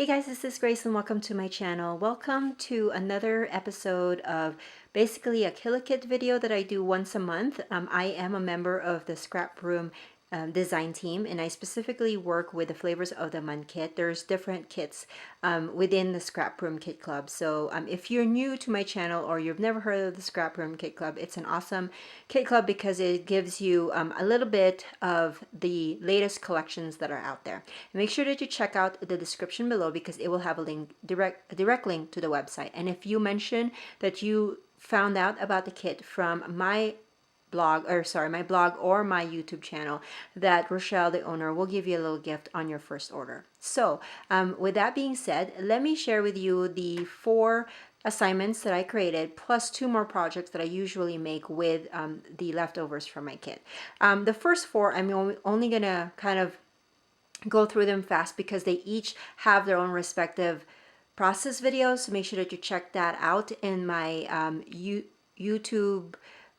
Hey guys, this is Grace and welcome to my channel. Welcome to another episode of basically a Killer Kit video that I do once a month. I am a member of the ScrapRoom design team, and I specifically work with the Flavors of the Month kit. There's different kits within the ScrapRoom Kit Club. So if you're new to my channel or you've never heard of the ScrapRoom Kit Club, it's an awesome kit club because it gives you a little bit of the latest collections that are out there. And make sure that you check out the description below because it will have a link, a direct link to the website. And if you mention that you found out about the kit from my blog or my YouTube channel, that Rochelle, the owner, will give you a little gift on your first order. So with that being said, let me share with you the 4 assignments that I created plus 2 more projects that I usually make with the leftovers from my kit. The first 4, I'm only gonna kind of go through them fast because they each have their own respective process videos, so make sure that you check that out in my YouTube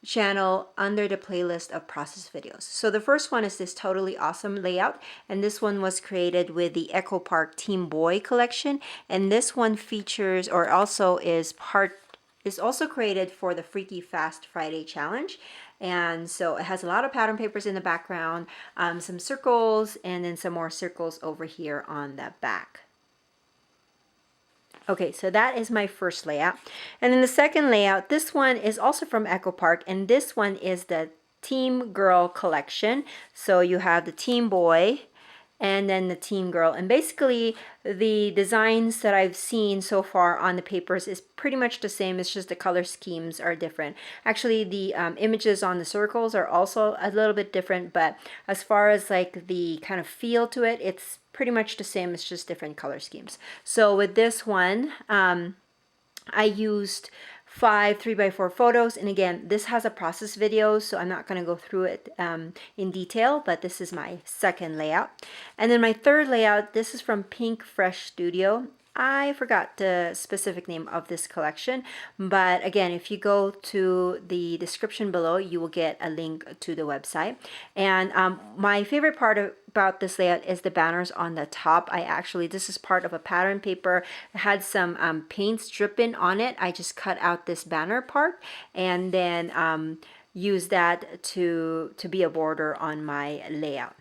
channel under the playlist of process videos. So the first one is this totally awesome layout, and this one was created with the Echo Park Team Boy collection, and this one features or also is also created for the Freaky Fast Friday challenge. And so it has a lot of pattern papers in the background, some circles, and then some more circles over here on the back. Okay, so that is my first layout. And then the second layout, this one is also from Echo Park, and this one is the Team Girl collection. So you have the Team Boy and then the Team Girl. And basically the designs that I've seen so far on the papers is pretty much the same. It's just the color schemes are different. Actually, the images on the circles are also a little bit different, but as far as like the kind of feel to it, it's pretty much the same. It's just different color schemes. So with this one, I used 5 3x4 photos, and again, this has a process video, so I'm not going to go through it in detail, but this is my second layout. And then my third layout, this is from Pink Fresh Studio. I forgot the specific name of this collection, but again, if you go to the description below, you will get a link to the website. And my favorite part about this layout is the banners on the top. This is part of a pattern paper. It had some paint dripping on it. I just cut out this banner part and then use that to be a border on my layout.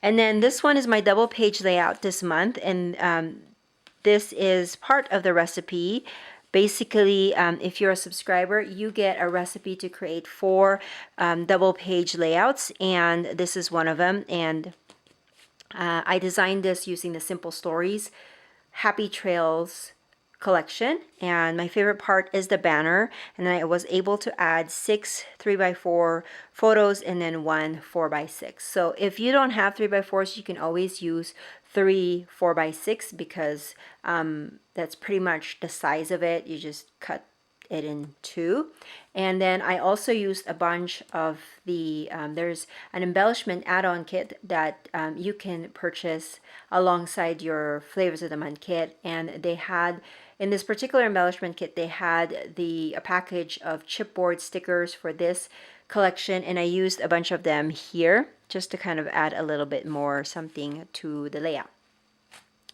And then this one is my double page layout this month, and this is part of the recipe. Basically, if you're a subscriber, you get a recipe to create 4 double page layouts, and this is one of them. And I designed this using the Simple Stories Happy Trails collection, and my favorite part is the banner, and then I was able to add 6 3x4 photos and then 1 4x6. So if you don't have 3x4s, you can always use 3 4x6 because that's pretty much the size of it. You just cut it in 2. And then I also used a bunch of the there's an embellishment add-on kit that you can purchase alongside your Flavors of the Month kit, and they had in this particular embellishment kit, they had a package of chipboard stickers for this collection, and I used a bunch of them here just to kind of add a little bit more something to the layout.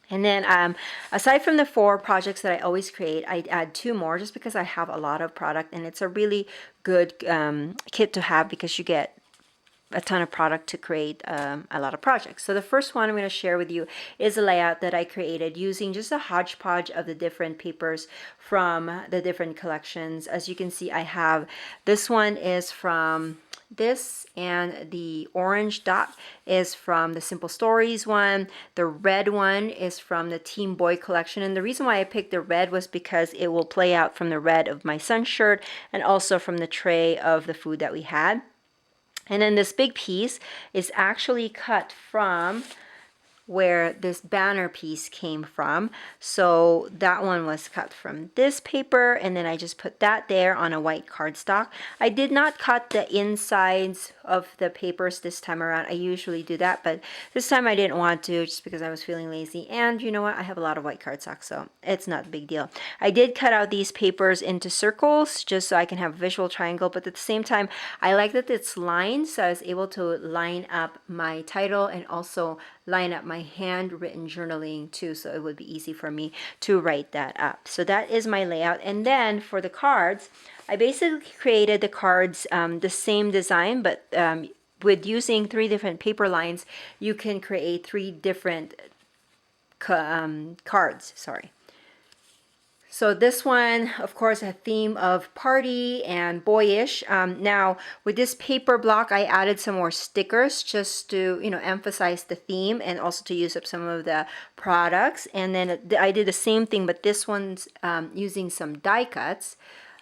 And then aside from the 4 projects that I always create, I add 2 more just because I have a lot of product, and it's a really good kit to have because you get a ton of product to create a lot of projects. So the first one I'm going to share with you is a layout that I created using just a hodgepodge of the different papers from the different collections. As you can see, I have this one is from this, and the orange dot is from the Simple Stories one. The red one is from the Team Boy collection, and the reason why I picked the red was because it will play out from the red of my son's shirt and also from the tray of the food that we had. And then this big piece is actually cut from where this banner piece came from. So that one was cut from this paper, and then I just put that there on a white cardstock. I did not cut the insides of the papers this time around. I usually do that, but this time I didn't want to just because I was feeling lazy. And you know what? I have a lot of white cardstock, so it's not a big deal. I did cut out these papers into circles just so I can have a visual triangle, but at the same time, I like that it's lined, so I was able to line up my title and also line up my handwritten journaling too, so it would be easy for me to write that up. So that is my layout. And then for the cards, I basically created the cards the same design, but with using 3 different paper lines, you can create 3 different cards. Sorry. So this one, of course, a theme of party and boyish. Now, with this paper block, I added some more stickers just to, emphasize the theme and also to use up some of the products. And then I did the same thing, but this one's using some die cuts.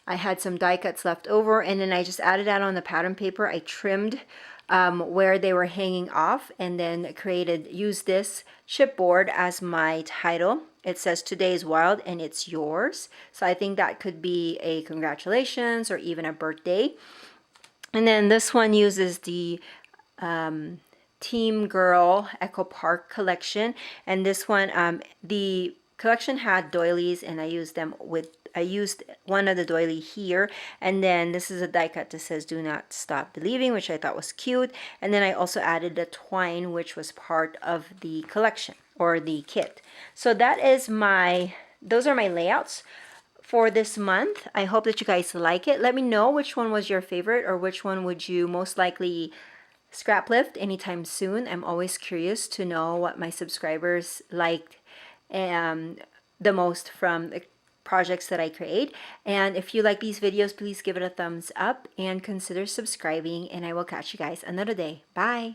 I had some die cuts left over, and then I just added that on the pattern paper. I trimmed where they were hanging off, and then used this chipboard as my title. It says "Today's Wild" and it's yours. So I think that could be a congratulations or even a birthday. And then this one uses the Team Girl Echo Park collection, and this one the collection had doilies, and I used one of the doily here, and then this is a die cut that says "Do Not Stop Believing," which I thought was cute. And then I also added the twine, which was part of the collection or the kit. So those are my layouts for this month. I hope that you guys like it. Let me know which one was your favorite, or which one would you most likely scrap lift anytime soon. I'm always curious to know what my subscribers liked the most from the projects that I create. And if you like these videos, please give it a thumbs up and consider subscribing, and I will catch you guys another day. Bye.